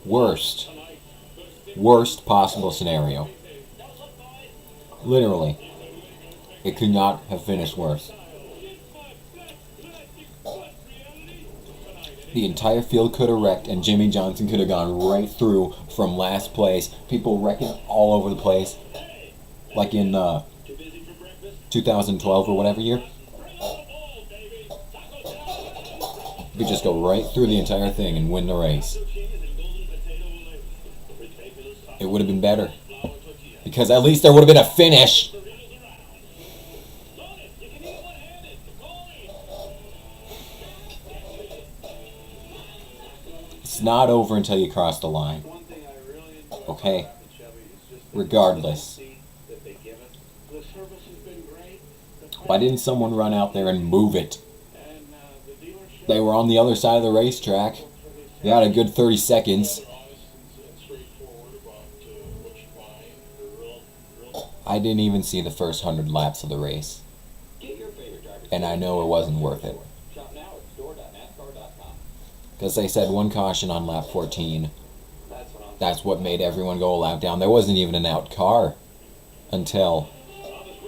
Worst. Worst possible scenario. Literally. It could not have finished worse. The entire field could have wrecked and Jimmy Johnson could have gone right through from last place. People wrecking all over the place. Like in 2012 or whatever year. You could just go right through the entire thing and win the race. It would have been better. Because at least there would have been a finish. It's not over until you cross the line. Okay? Regardless. Why didn't someone run out there and move it? They were on the other side of the racetrack. They had a good 30 seconds. I didn't even see the first 100 laps of the race. And I know it wasn't worth it. Because they said one caution on lap 14. That's what made everyone go a lap down. There wasn't even an out car until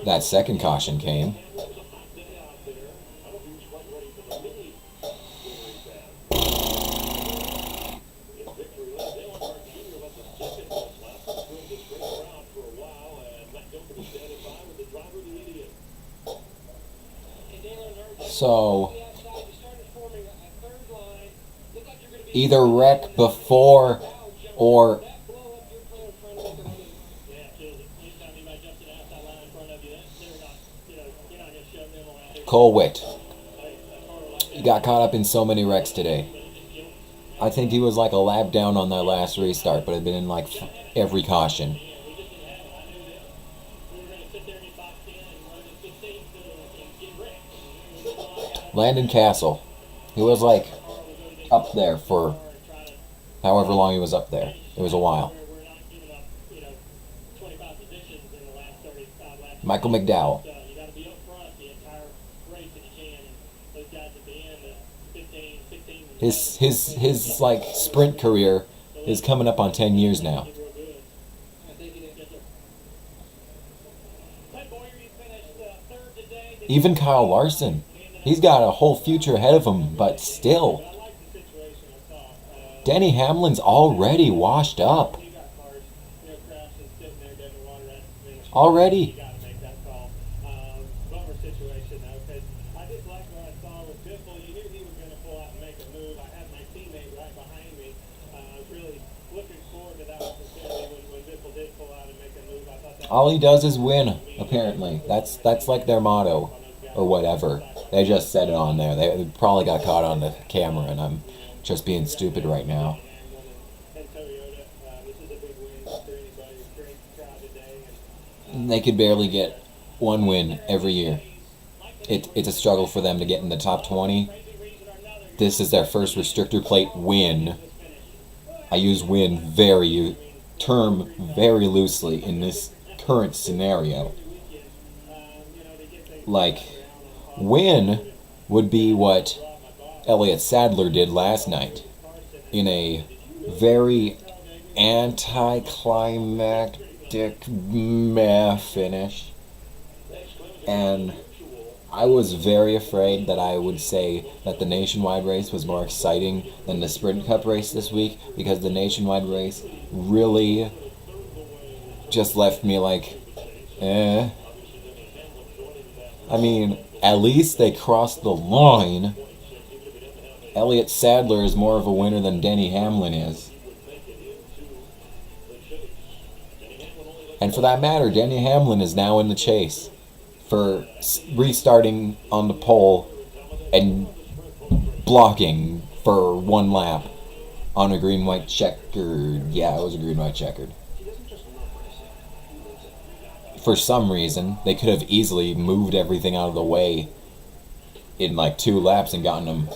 that second caution came. So, either wreck before or Colwitt. He got caught up in so many wrecks today. I think he was like a lap down on that last restart, but had been in like every caution. Landon Castle. He was like up there for however long he was up there. It was a while. Michael McDowell. His like sprint career is coming up on 10 years now. Even Kyle Larson. He's got a whole future ahead of him, but still. Denny Hamlin's already washed up. Already. All he does is win, apparently. That's like their motto, or whatever. They just said it on there. They probably got caught on the camera, and I'm just being stupid right now. They could barely get one win every year. It's a struggle for them to get in the top 20. This is their first restrictor plate win. I use win term very loosely in this current scenario. Like, win would be what Elliott Sadler did last night in a very anticlimactic meh finish. And I was very afraid that I would say that the Nationwide race was more exciting than the Sprint Cup race this week, because the Nationwide race really just left me like, eh. I mean, at least they crossed the line. Elliott Sadler is more of a winner than Denny Hamlin is. And for that matter, Denny Hamlin is now in the chase for restarting on the pole and blocking for one lap on a green-white checkered. Yeah, it was a green-white checkered. For some reason, they could have easily moved everything out of the way in like 2 laps and gotten them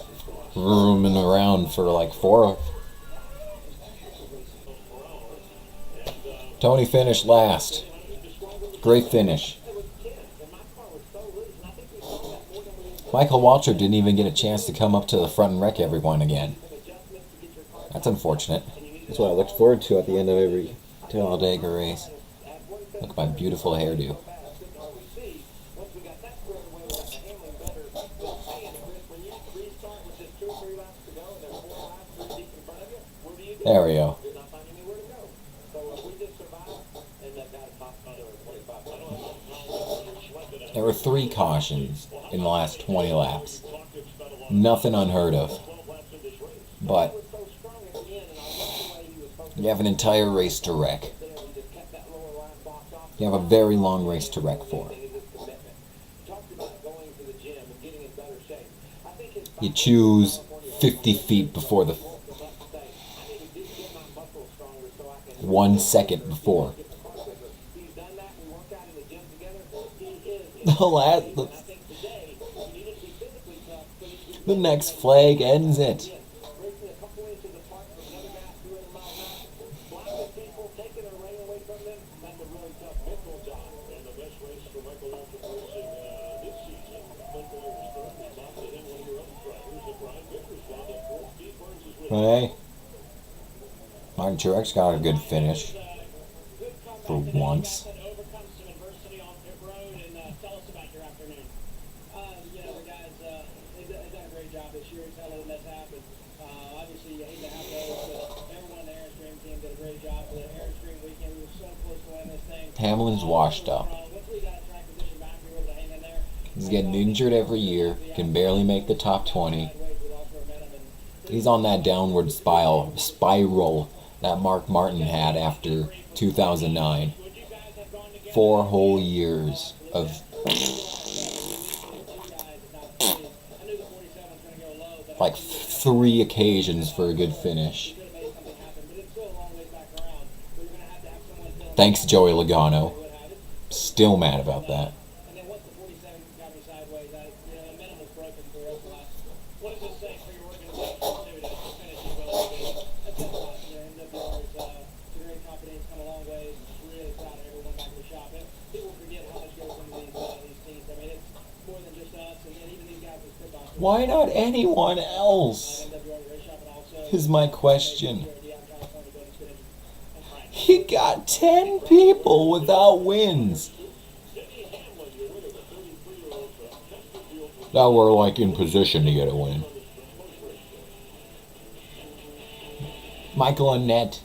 roaming around for like 4. Tony finished last. Great finish. Michael Waltrip didn't even get a chance to come up to the front and wreck everyone again. That's unfortunate. That's what I looked forward to at the end of every Talladega race. Look at my beautiful hairdo. There we go. There were 3 cautions in the last 20 laps. Nothing unheard of. But you have an entire race to wreck. You have a very long race to wreck for. You choose 50 feet before the 1 second before. The next flag ends it. But hey, Martin Truex got a good finish for once. Hamlin's washed up. He's getting injured every year, can barely make the top 20. He's on that downward spiral that Mark Martin had after 2009. 4 whole years of like 3 occasions for a good finish. Thanks, Joey Logano. Still mad about that. Why not anyone else? Is my question. He got 10 people without wins. Now we're like in position to get a win. Michael Annett.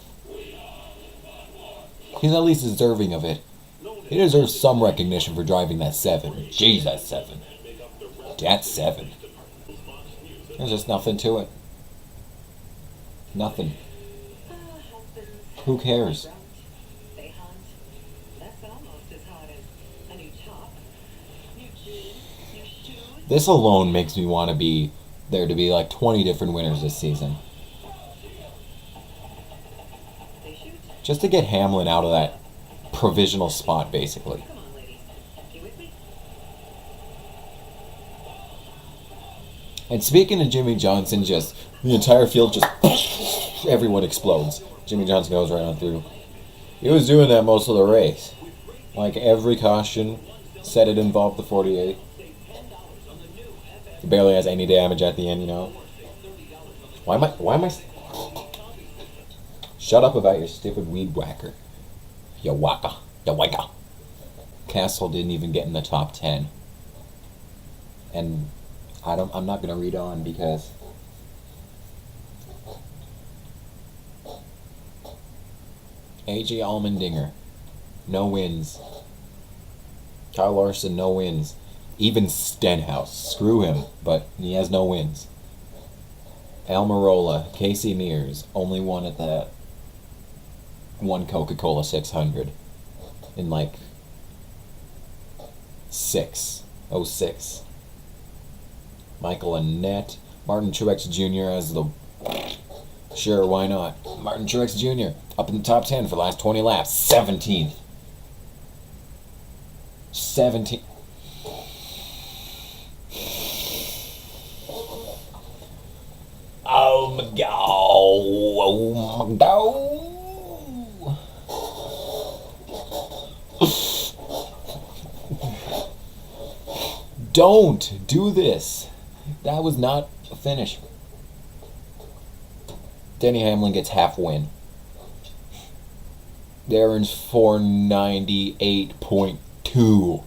He's at least deserving of it. He deserves some recognition for driving that 7. Jeez, that's 7. That's 7. There's just nothing to it. Nothing. Who cares? This alone makes me want to be there to be like 20 different winners this season. Just to get Hamlin out of that provisional spot, basically. And speaking of Jimmy Johnson, just the entire field just everyone explodes. Jimmy Johnson goes right on through. He was doing that most of the race. Like every caution said it involved the 48. He barely has any damage at the end, you know. Why am I Shut up about your stupid weed whacker. Ya waka. Ya waka. Castle didn't even get in the top 10. And I'm not gonna read on because AJ Allmendinger, no wins. Kyle Larson, no wins. Even Stenhouse, screw him, but he has no wins. Almirola, Casey Mears, only won at that one Coca-Cola 600 in like 06. Michael Annett, Martin Truex Jr. as the... Sure, why not? Martin Truex Jr. up in the top 10 for the last 20 laps. 17th. 17th. Oh my god. Oh my god. Don't do this. That was not a finish. Denny Hamlin gets half win. Darren's 498.2.